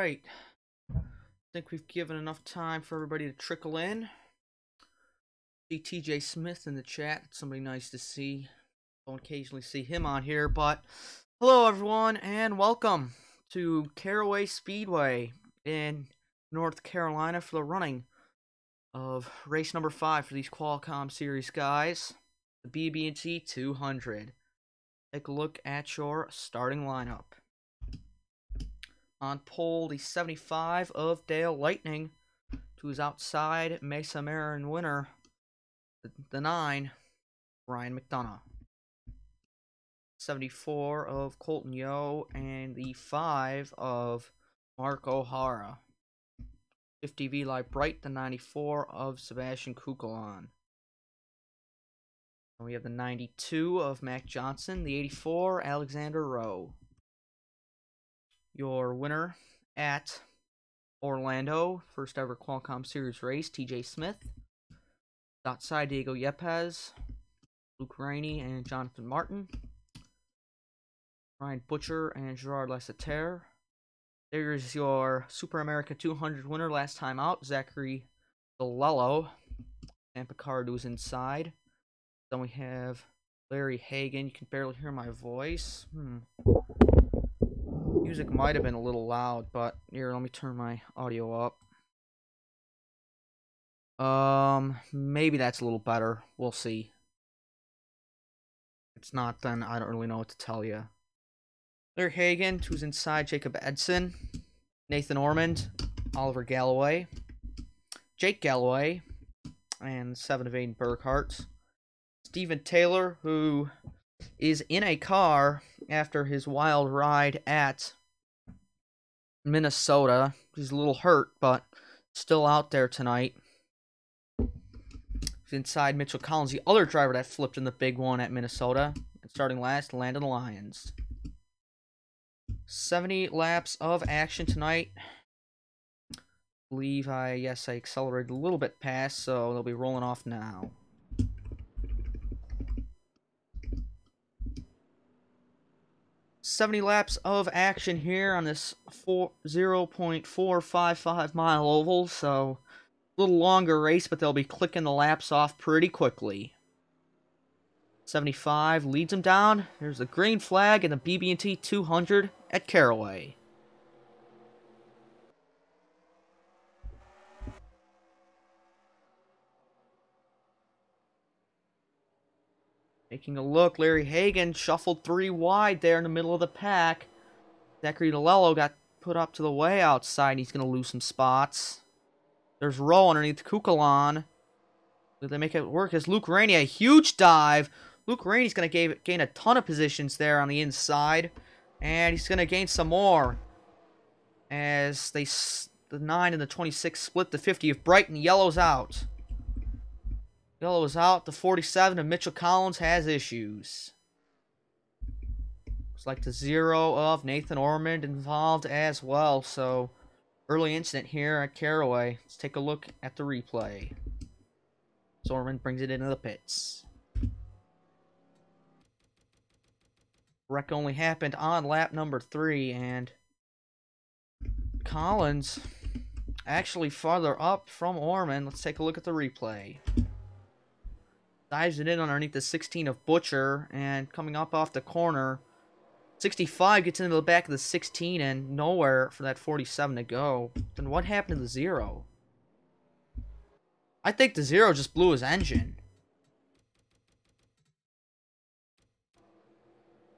right. I think we've given enough time for everybody to trickle in. See TJ Smith in the chat. Somebody nice to see. Don't occasionally see him on here, but hello everyone and welcome to Caraway Speedway in North Carolina for the running of race number 5 for these Qualcomm series guys, the BB&T 200. Take a look at your starting lineup. On pole, the 75 of Dale Lightning, to his outside Mesa Marin winner, the 9, Ryan McDonough. 74 of Colton Yo, and the 5 of Mark O'Hara. 50 V Light Bright, the 94 of Sebastian Kukulon. And we have the 92 of Mac Johnson, the 84, Alexander Rowe. Your winner at Orlando, first ever Qualcomm Series race, TJ Smith. Outside, Diego Yepes, Luke Rainey, and Jonathan Martin. Ryan Butcher and Gerard Lasseter. There's your Super America 200 winner last time out, Zachary Galello. And Picard, who's inside. Then we have Larry Hagan. You can barely hear my voice. Music might have been a little loud, but here, let me turn my audio up. Maybe that's a little better. We'll see. If it's not, then I don't really know what to tell you. Larry Hagan, who's inside, Jacob Edson, Nathan Ormond, Oliver Galloway, Jake Galloway, and 7 of Aiden Burkhart. Steven Taylor, who is in a car after his wild ride at Minnesota. He's a little hurt, but still out there tonight. He's inside Mitchell Collins, the other driver that flipped in the big one at Minnesota. And starting last, Landon Lyons. 70 laps of action tonight. I believe I accelerated a little bit past, so they'll be rolling off now. $70 laps of action here on this 0.455 mile oval, so a little longer race, but they'll be clicking the laps off pretty quickly. 75 leads them down. There's the green flag and the BB&T 200 at Caraway. Taking a look, Larry Hagan shuffled 3 wide there in the middle of the pack. Zachary Galello got put up to the way outside. He's going to lose some spots. There's Rowe underneath Kukulon. Will they make it work? As Luke Rainey, a huge dive. Luke Rainey's going to gain a ton of positions there on the inside. And he's going to gain some more. As the 9 and the 26 split the 50 of Brighton. Yellow's out. Yellow is out. The 47 of Mitchell Collins has issues. Looks like the 0 of Nathan Ormond involved as well. So, early incident here at Caraway. Let's take a look at the replay. So Ormond brings it into the pits. Wreck only happened on lap number 3, and Collins actually farther up from Ormond. Let's take a look at the replay. Dives it in underneath the 16 of Butcher, and coming up off the corner, 65 gets into the back of the 16, and nowhere for that 47 to go. Then what happened to the 0? I think the 0 just blew his engine.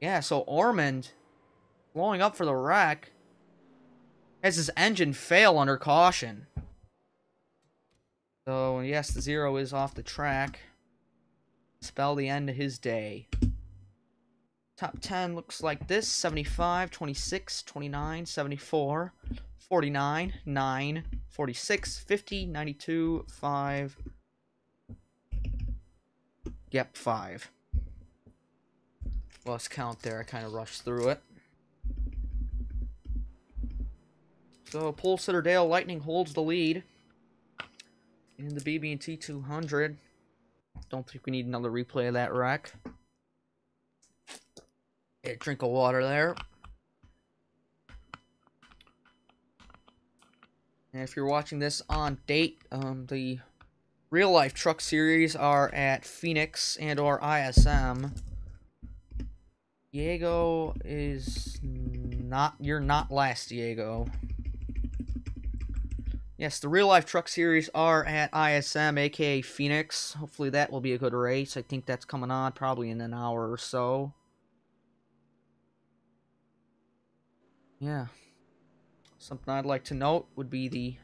Yeah, so Ormond, blowing up for the wreck, has his engine fail under caution. So, yes, the 0 is off the track. Spell the end of his day. Top 10 looks like this: 75, 26, 29, 74, 49, 9, 46, 50, 92, 5. Yep, 5. Lost count there. I kind of rushed through it. So, pole sitter Dale Lightning holds the lead in the BB&T 200. Don't think we need another replay of that wreck. Get a drink of water there. And if you're watching this on date, the real life truck series are at Phoenix and or ISM. Diego is not, you're not last, Diego. Yes, the real life truck series are at ISM, aka Phoenix. Hopefully that will be a good race. I think that's coming on probably in an hour or so. Yeah. Something I'd like to note would be the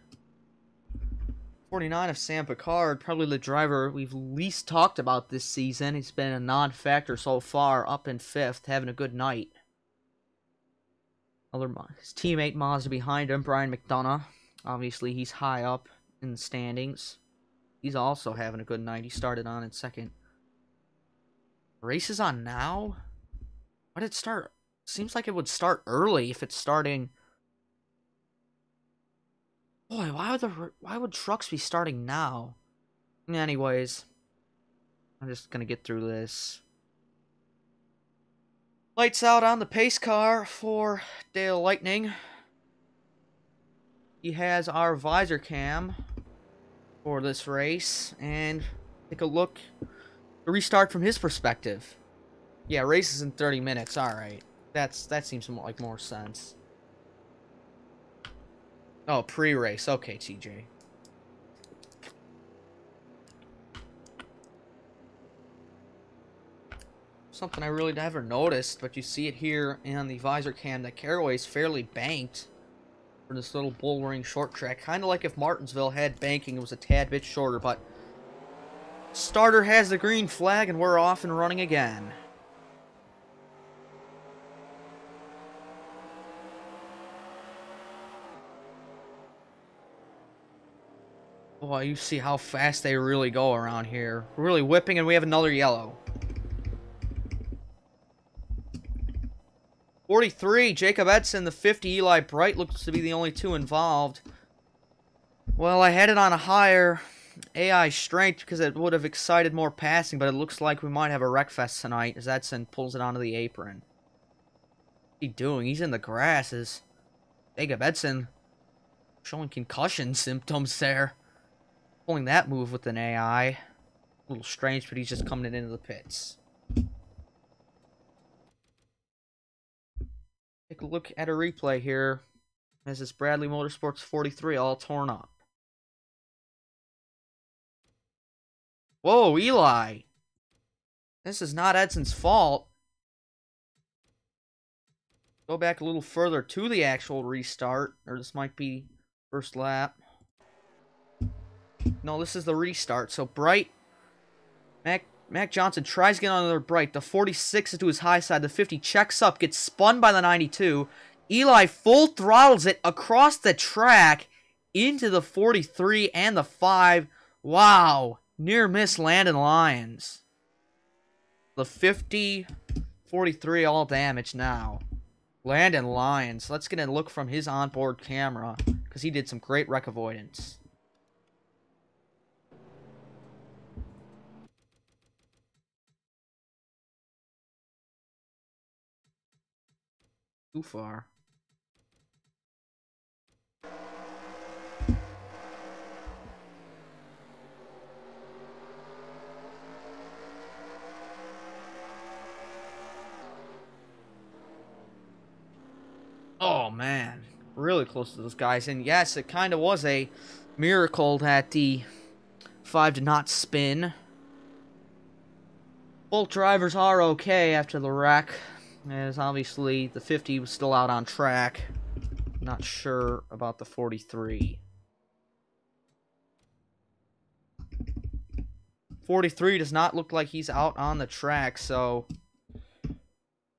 49 of Sam Picard, probably the driver we've least talked about this season. He's been a non-factor so far, up in 5th, having a good night. His teammate Mazda behind him, Brian McDonough. Obviously, he's high up in the standings. He's also having a good night. He started on in 2nd. Race is on now? Why did it start? Seems like it would start early if it's starting. Boy, why would trucks be starting now? Anyways, I'm just gonna get through this. Lights out on the pace car for Dale Lightning. He has our visor cam for this race, and take a look. The restart from his perspective. Yeah, race is in 30 minutes. All right, that seems like more sense. Oh, pre-race. Okay, TJ. Something I really never noticed, but you see it here on the visor cam that Caraway's fairly banked for this little bullring short track. Kind of like if Martinsville had banking, it was a tad bit shorter, but starter has the green flag and we're off and running again. Boy, you see how fast they really go around here. We're really whipping, and we have another yellow. 43, Jacob Edson, the 50, Eli Bright looks to be the only two involved. Well, I had it on a higher AI strength because it would have excited more passing, but it looks like we might have a wreckfest tonight as Edson pulls it onto the apron. What's he doing? He's in the grasses. Jacob Edson showing concussion symptoms there. Pulling that move with an AI. A little strange, but he's just coming into the pits. Take a look at a replay here. As this Bradley Motorsports 43 all torn up. Whoa, Eli! This is not Edson's fault. Go back a little further to the actual restart. Or this might be first lap. No, this is the restart. So Bright, Mac Johnson tries to get on another Bright. The 46 is to his high side. The 50 checks up, gets spun by the 92. Eli full throttles it across the track into the 43 and the 5. Wow. Near miss Landon Lyons. The 50, 43 all damaged now. Landon Lyons. Let's get a look from his onboard camera because he did some great wreck avoidance. Too far. Oh, man. Really close to those guys. And yes, it kind of was a miracle that the 5 did not spin. Both drivers are okay after the wreck. As obviously the 50 was still out on track. Not sure about the 43. 43 does not look like he's out on the track, so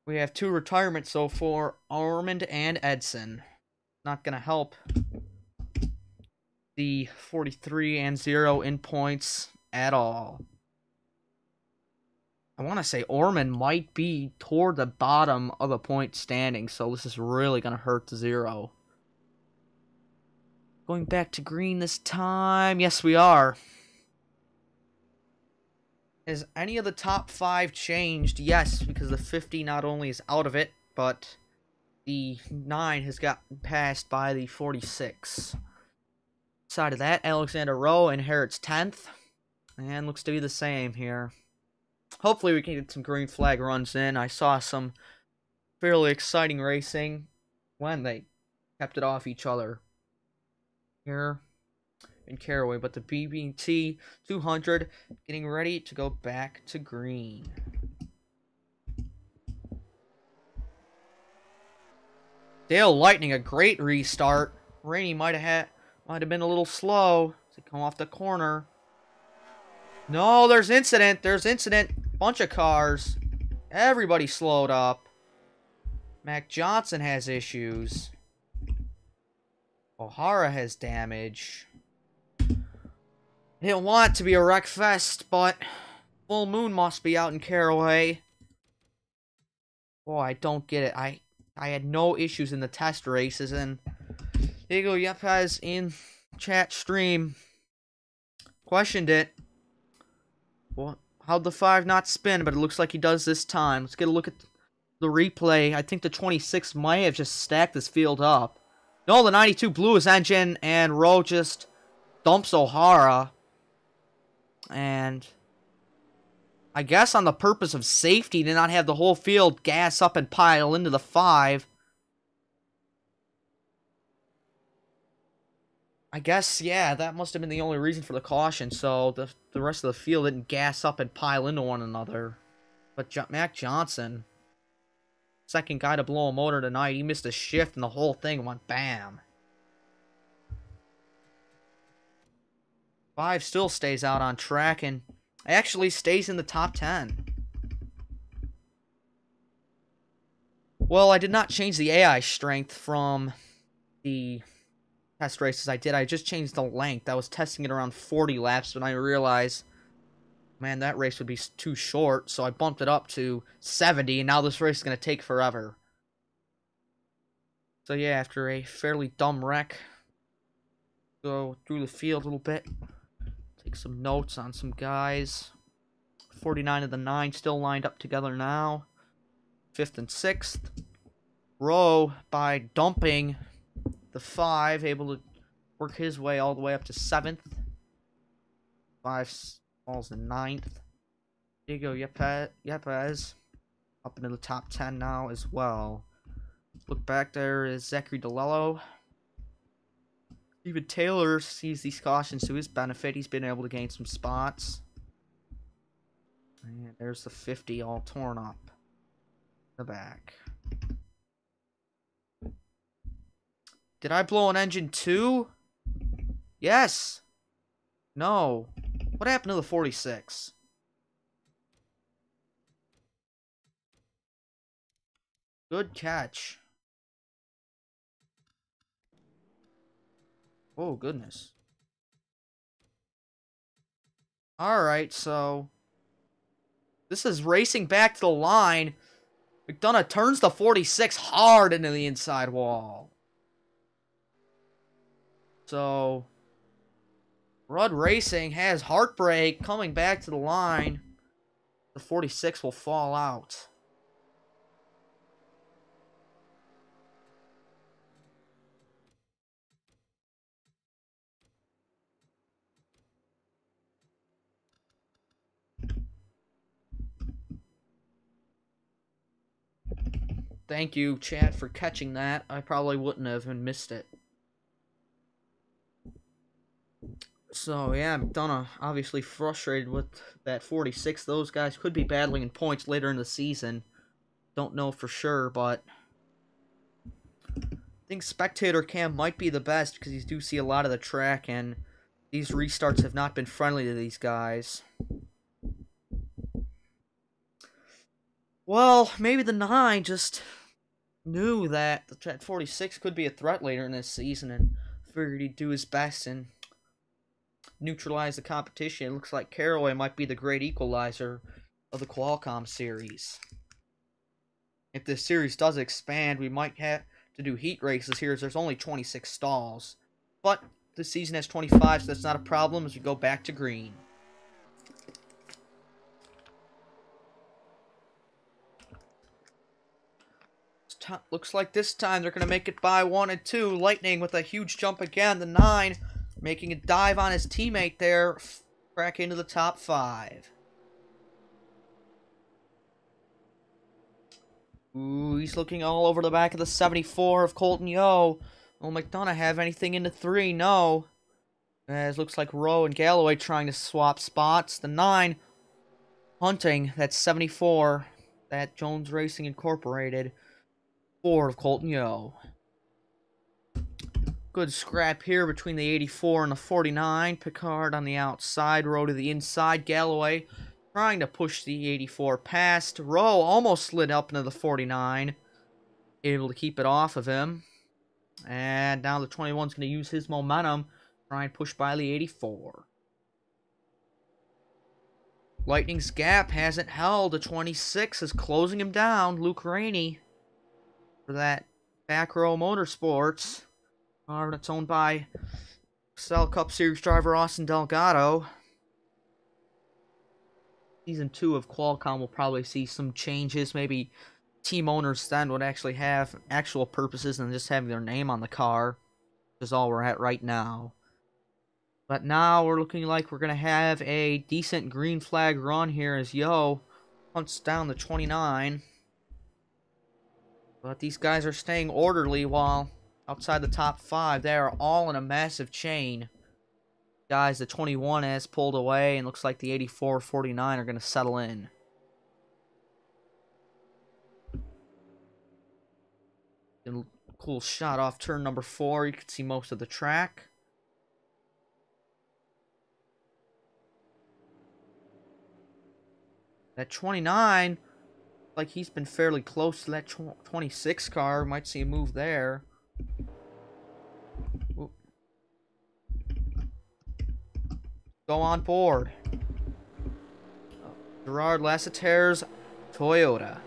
we have 2 retirements so for Armand and Edson. Not going to help the 43 and 0 in points at all. I want to say Orman might be toward the bottom of the point standing, so this is really going to hurt the 0. Going back to green this time. Yes, we are. Has any of the top 5 changed? Yes, because the 50 not only is out of it, but the 9 has got passed by the 46. Side of that, Alexander Rowe inherits 10th. And looks to be the same here. Hopefully we can get some green flag runs in. I saw some fairly exciting racing when they kept it off each other here in Caraway. But the BB&T 200 getting ready to go back to green. Dale Lightning, a great restart. Rainey might have been a little slow to come off the corner. No, there's incident. There's incident. Bunch of cars. Everybody slowed up. Mac Johnson has issues. O'Hara has damage. Didn't want it to be a wreck fest, but full moon must be out in Caraway. Boy, I don't get it. I had no issues in the test races, and Diego Yepes in chat stream questioned it. Well, how'd the 5 not spin? But it looks like he does this time. Let's get a look at the replay. I think the 26 might have just stacked this field up. No, the 92 blew his engine, and Rowe just dumps O'Hara. And I guess on the purpose of safety, to not have the whole field gas up and pile into the 5. I guess, yeah, that must have been the only reason for the caution, so the rest of the field didn't gas up and pile into one another. But Mac Johnson, second guy to blow a motor tonight, he missed a shift and the whole thing went bam. 5 still stays out on track and actually stays in the top 10. Well, I did not change the AI strength from the test races I did. I just changed the length. I was testing it around 40 laps when I realized, man, that race would be too short, so I bumped it up to 70, and now this race is going to take forever. So yeah, after a fairly dumb wreck, go through the field a little bit, take some notes on some guys. 49 of the 9 still lined up together now. 5th and 6th. Rowe, by dumping the 5, able to work his way all the way up to 7th. 5 falls in 9th. Diego Yepes up into the top 10 now as well. Look back, there is Zachary DeLello. Even Taylor sees these cautions to his benefit. He's been able to gain some spots. And there's the 50 all torn up in the back. Did I blow an engine too? Yes. No. What happened to the 46? Good catch. Oh, goodness. Alright, so this is racing back to the line. McDonough turns the 46 hard into the inside wall. So Rudd Racing has heartbreak coming back to the line. The 46 will fall out. Thank you, chat, for catching that. I probably wouldn't have and missed it. So, yeah, McDonough obviously frustrated with that 46. Those guys could be battling in points later in the season. Don't know for sure, but I think spectator cam might be the best because you do see a lot of the track, and these restarts have not been friendly to these guys. Well, maybe the 9 just knew that that 46 could be a threat later in this season and figured he'd do his best and neutralize the competition. It looks like Caraway might be the great equalizer of the Qualcomm series. If this series does expand, we might have to do heat races here as there's only 26 stalls. But this season has 25, so that's not a problem as we go back to green. Looks like this time they're going to make it by 1 and 2. Lightning with a huge jump again. The 9 making a dive on his teammate there, crack into the top 5. Ooh, he's looking all over the back of the 74 of Colton Yo. Will McDonough have anything in the 3? No. As looks like Rowe and Galloway trying to swap spots. The 9 hunting that 74 that Jones Racing Incorporated. 4 of Colton Yo. Good scrap here between the 84 and the 49. Picard on the outside, Rowe to the inside. Galloway trying to push the 84 past. Rowe almost slid up into the 49. Able to keep it off of him. And now the 21's going to use his momentum. Try and push by the 84. Lightning's gap hasn't held. The 26 is closing him down. Luke Rainey for that Back Row Motorsports. That's owned by Excel Cup Series driver Austin Delgado. Season 2 of Qualcomm will probably see some changes. Maybe team owners then would actually have actual purposes than just having their name on the car. Which is all we're at right now. But now we're looking like we're going to have a decent green flag run here as Yo hunts down the 29. But these guys are staying orderly while outside the top 5. They are all in a massive chain. Guys, the 21 has pulled away and looks like the 84, 49 are going to settle in. Cool shot off turn number 4. You can see most of the track. That 29, like he's been fairly close to that 26 car. Might see a move there. Oop. Go on board. Gerard Lasseterre's Toyota.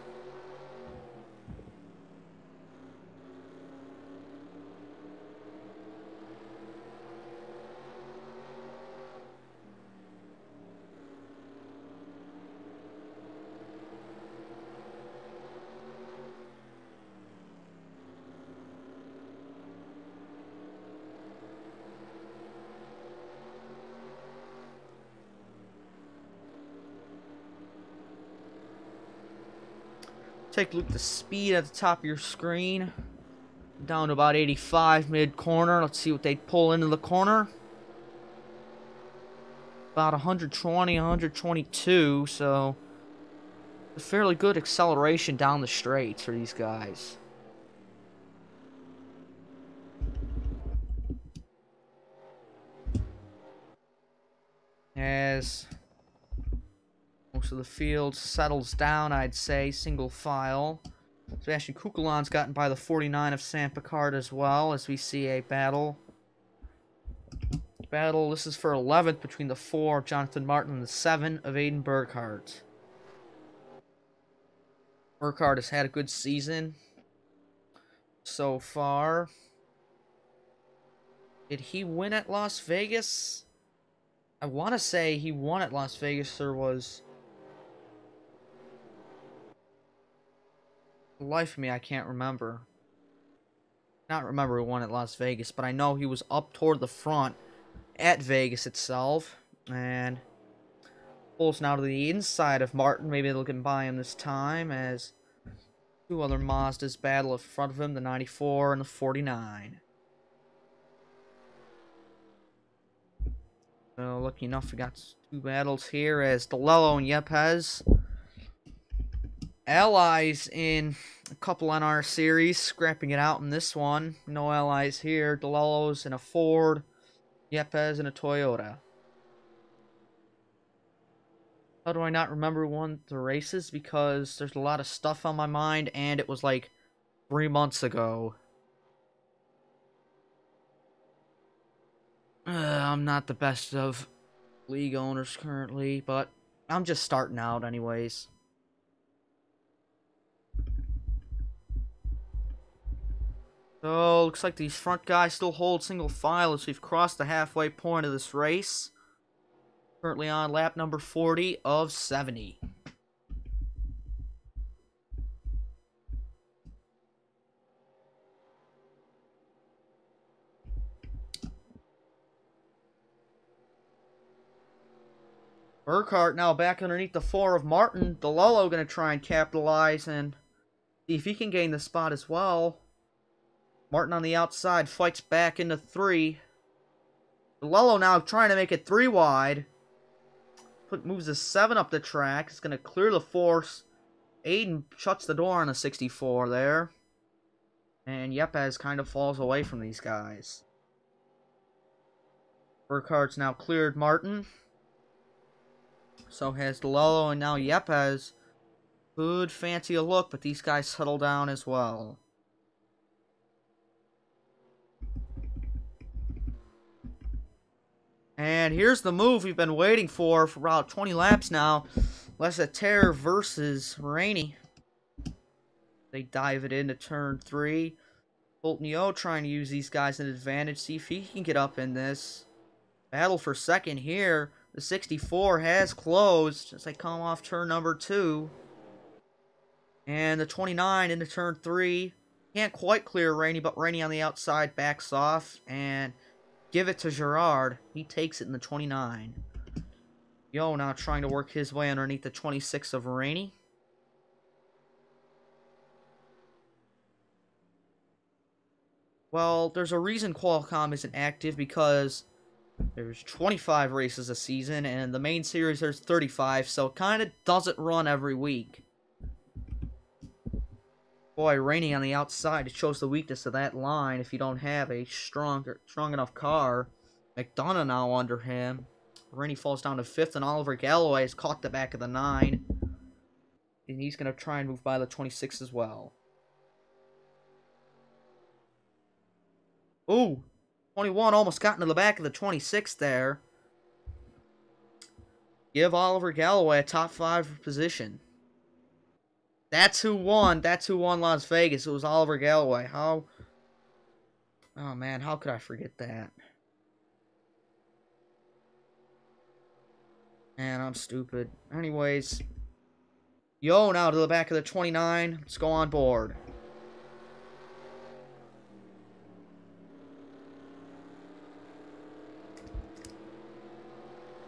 Take a look at the speed at the top of your screen. Down to about 85 mid-corner. Let's see what they pull into the corner. About 120, 122, so a fairly good acceleration down the straights for these guys. As most of the field settles down, I'd say, single file. Sebastian Kukulan's gotten by the 49 of Sam Picard as well, as we see a battle. This is for 11th between the 4 of Jonathan Martin and the 7 of Aiden Burkhardt. Burkhardt has had a good season so far. Did he win at Las Vegas? I want to say he won at Las Vegas. There was... For the life of me, I can't remember. Not remember who won at Las Vegas, but I know he was up toward the front at Vegas itself. And pulls now to the inside of Martin. Maybe they'll get by him this time as two other Mazdas battle in front of him, the 94 and the 49. So, lucky enough, we got two battles here as DeLello and Yepes. Allies in a couple NR series, scrapping it out in this one. No allies here. DeLello's in a Ford, Yepes in a Toyota. How do I not remember who won the races? Because there's a lot of stuff on my mind, and it was like 3 months ago. I'm not the best of league owners currently, but I'm just starting out anyways. So, looks like these front guys still hold single file as we've crossed the halfway point of this race. Currently on lap number 40 of 70. Burkhart now back underneath the 4 of Martin. DeLello going to try and capitalize and see if he can gain the spot as well. Martin on the outside fights back into 3. DeLello now trying to make it 3 wide. Moves the 7 up the track. It's going to clear the force. Aiden shuts the door on the 64 there. And Yepes kind of falls away from these guys. Burkhart's now cleared Martin. So has DeLello and now Yepes. Could fancy a look, but these guys settle down as well. And here's the move we've been waiting for about 20 laps now. Lesaterre versus Rainey. They dive it into turn 3. Boltonio trying to use these guys as an advantage. See if he can get up in this. Battle for second here. The 64 has closed as they come off turn number 2. And the 29 into turn 3. Can't quite clear Rainey, but Rainey on the outside backs off. And give it to Gerard. He takes it in the 29. Yo now trying to work his way underneath the 26 of Rainey. Well, there's a reason Qualcomm isn't active because there's 25 races a season and the main series there's 35, so it kind of doesn't run every week. Boy, Rainey on the outside, it shows the weakness of that line if you don't have a strong enough car. McDonough now under him. Rainey falls down to 5th, and Oliver Galloway has caught the back of the 9. And he's going to try and move by the 26 as well. Ooh, 21 almost got into the back of the 26 there. Give Oliver Galloway a top 5 position. That's who won. That's who won Las Vegas. It was Oliver Galloway. How? Oh, man. How could I forget that? Man, I'm stupid. Anyways. Yo, now to the back of the 29. Let's go on board.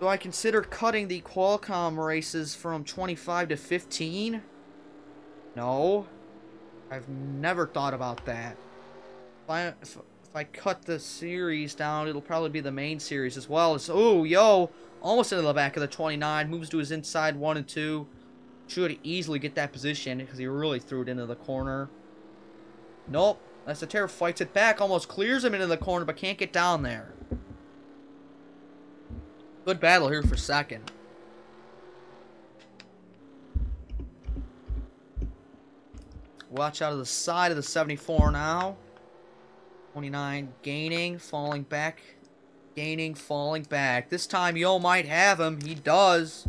Do I consider cutting the Qualcomm races from 25 to 15? No. I've never thought about that. If I cut the series down, it'll probably be the main series as well. Oh, yo! Almost into the back of the 29. Moves to his inside 1 and 2. Should easily get that position because he really threw it into the corner. Nope. Lesaterre fights it back. Almost clears him into the corner, but can't get down there. Good battle here for second. Watch out of the side of the 74 now. 29 gaining, falling back. Gaining, falling back. This time Yo might have him. He does.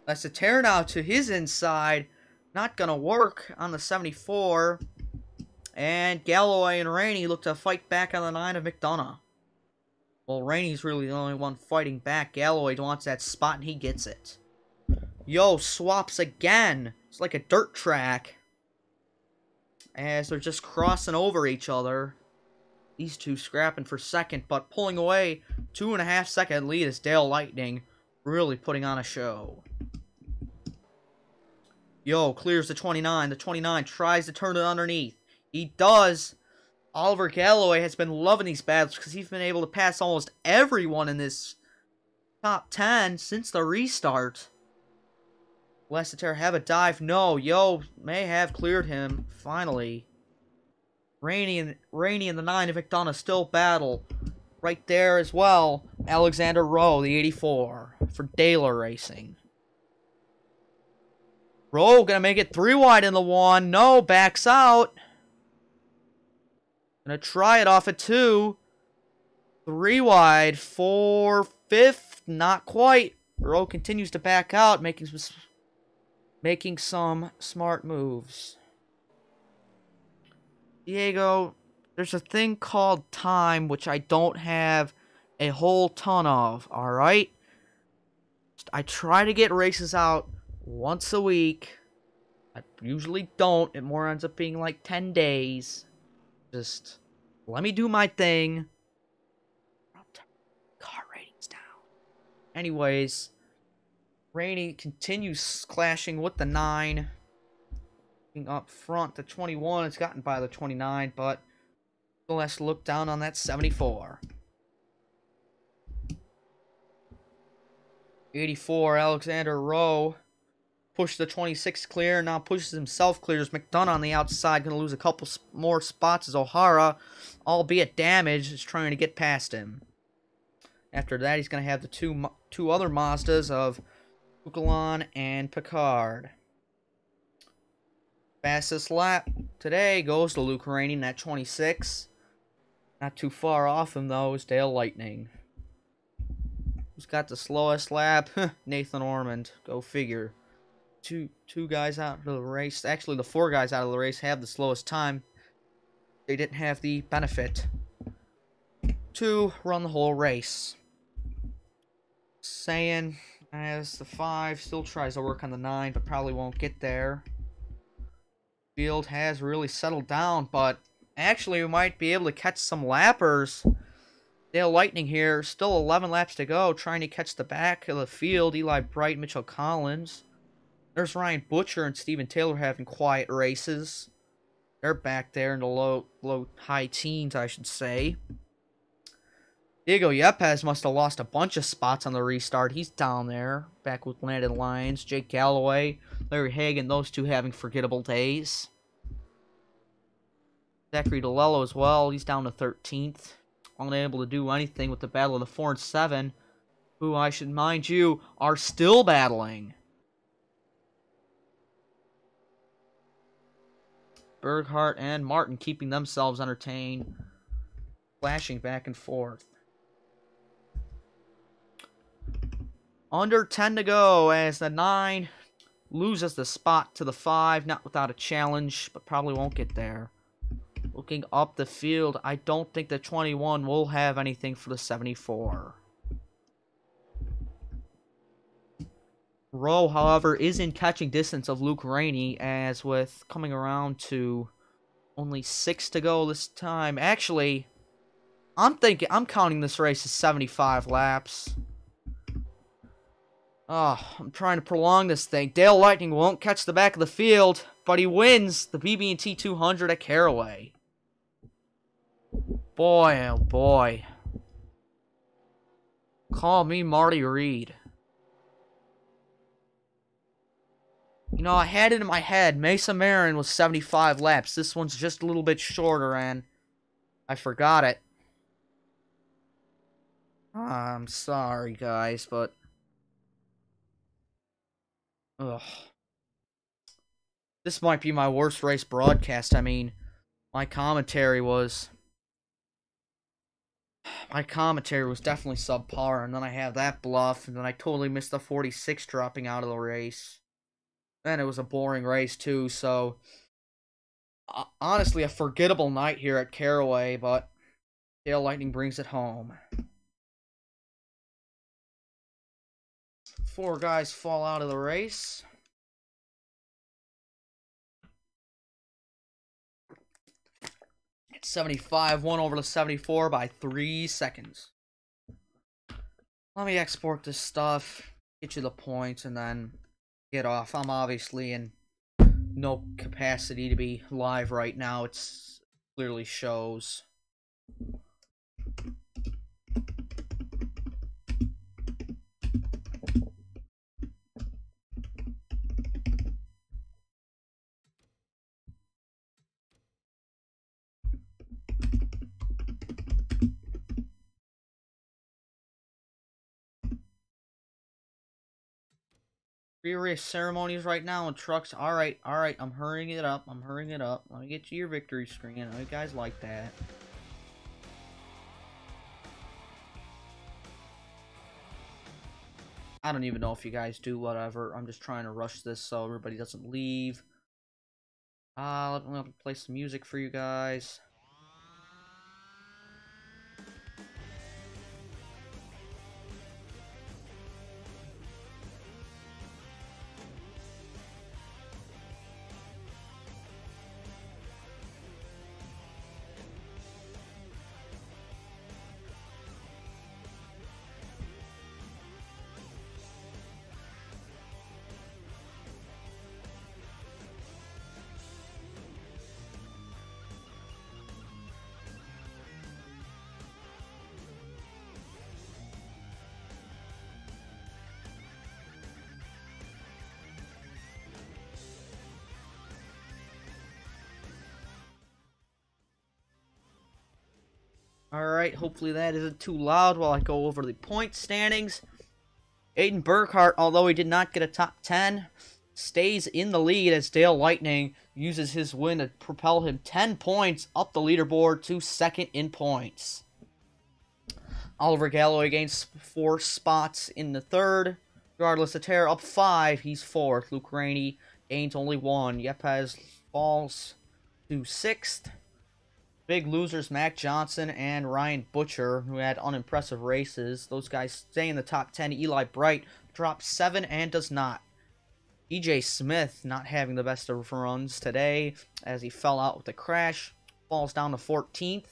Lesaterre now to his inside. Not gonna work on the 74. And Galloway and Rainey look to fight back on the 9 of McDonough. Well, Rainey's really the only one fighting back. Galloway wants that spot, and he gets it. Yo swaps again. It's like a dirt track. As they're just crossing over each other. These two scrapping for second, but pulling away 2.5 second lead is Dale Lightning. Really putting on a show. Yo clears the 29. The 29 tries to turn it underneath. He does. Oliver Galloway has been loving these battles because he's been able to pass almost everyone in this top 10 since the restart. Lesaterre have a dive. No, Yo may have cleared him finally. Rainey and the 9 of McDonough still battle. Right there as well. Alexander Rowe, the 84 for Daler Racing. Rowe gonna make it 3 wide in the 1. No, backs out. Gonna try it off at 2. 3 wide. 4, 5th. Not quite. Rowe continues to back out, making some smart moves. Diego, there's a thing called time, which I don't have a whole ton of, alright? I try to get races out once a week. I usually don't. It more ends up being like 10 days. Just let me do my thing. Car ratings down. Anyways, Rainey continues clashing with the 9. Up front, the 21 is gotten by the 29, but still has to look down on that 74. 84, Alexander Rowe pushed the 26 clear, now pushes himself clear as McDonough on the outside, going to lose a couple more spots as O'Hara, albeit damaged, is trying to get past him. After that, he's going to have the two other Mazdas of Bucalon and Picard. Fastest lap today goes to Luke Rainey in that 26. Not too far off him, though, is Dale Lightning. Who's got the slowest lap? Nathan Ormond. Go figure. Two guys out of the race. Actually, the 4 guys out of the race have the slowest time. They didn't have the benefit to run the whole race. Saying as the 5 still tries to work on the 9, but probably won't get there. Field has really settled down, but actually we might be able to catch some lappers. Dale Lightning here, still 11 laps to go, trying to catch the back of the field. Eli Bright, Mitchell Collins. There's Ryan Butcher and Steven Taylor having quiet races. They're back there in the high teens, I should say. Diego Yepes must have lost a bunch of spots on the restart. He's down there, back with Landon Lyons, Jake Galloway, Larry Hagan, those two having forgettable days. Zachary DeLello as well, he's down to 13th. Unable to do anything with the battle of the 4 and 7, who, I should mind you, are still battling. Berghardt and Martin keeping themselves entertained, flashing back and forth. Under 10 to go as the 9 loses the spot to the 5, not without a challenge, but probably won't get there. Looking up the field, I don't think the 21 will have anything for the 74. Rowe, however, is in catching distance of Luke Rainey, as with coming around to only 6 to go this time. Actually, I'm counting this race as 75 laps. Oh, I'm trying to prolong this thing. Dale Lightning won't catch the back of the field, but he wins the BB&T 200 at Caraway. Boy, oh boy. Call me Marty Reed. You know, I had it in my head. Mesa Marin was 75 laps. This one's just a little bit shorter, and I forgot it. I'm sorry, guys, but... ugh. This might be my worst race broadcast. I mean, my commentary was definitely subpar, and then I have that bluff, and then I totally missed the 46 dropping out of the race. And it was a boring race, too, so... honestly, a forgettable night here at Caraway, but Dale Lightning brings it home. 4 guys fall out of the race. It's 75, 1 over to 74 by 3 seconds. Let me export this stuff, get you the points, and then get off. I'm obviously in no capacity to be live right now. It's clearly shows. Pre-race ceremonies right now and trucks. Alright, I'm hurrying it up. Let me get you your victory screen. I know you guys like that. I don't even know if you guys do, whatever. I'm just trying to rush this so everybody doesn't leave. Let me play some music for you guys. Alright, hopefully that isn't too loud while I go over the point standings. Aiden Burkhart, although he did not get a top 10, stays in the lead as Dale Lightning uses his win to propel him 10 points up the leaderboard to second in points. Oliver Galloway gains 4 spots in the third. Regardless of Terra up 5, he's 4th. Luke Rainey gains only 1. Yepes falls to 6th. Big losers Mac Johnson and Ryan Butcher, who had unimpressive races. Those guys stay in the top 10. Eli Bright drops 7 and does not. EJ Smith not having the best of runs today as he fell out with a crash. Falls down to 14th.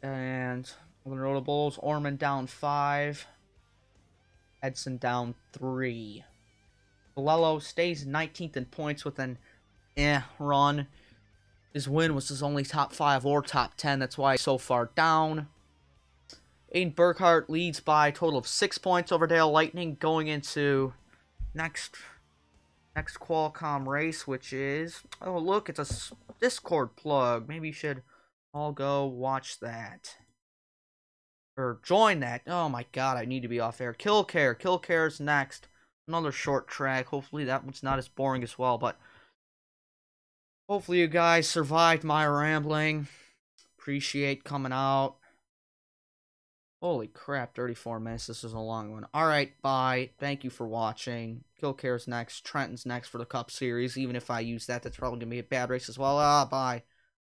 And the notables, Orman down 5. Edson down 3. Valello stays 19th in points with an run. His win was his only top 5 or top 10. That's why he's so far down. Aiden Burkhart leads by a total of 6 points over Dale Lightning going into next Qualcomm race, which is... Oh, look, it's a Discord plug. Maybe you should all go watch that. Or join that. Oh my god, I need to be off air. Killcare's next. Another short track. Hopefully that one's not as boring as well, but hopefully you guys survived my rambling. Appreciate coming out. Holy crap, 34 minutes. This is a long one. Alright, bye. Thank you for watching. Killcare's next. Trenton's next for the Cup Series. Even if I use that, that's probably going to be a bad race as well. Bye.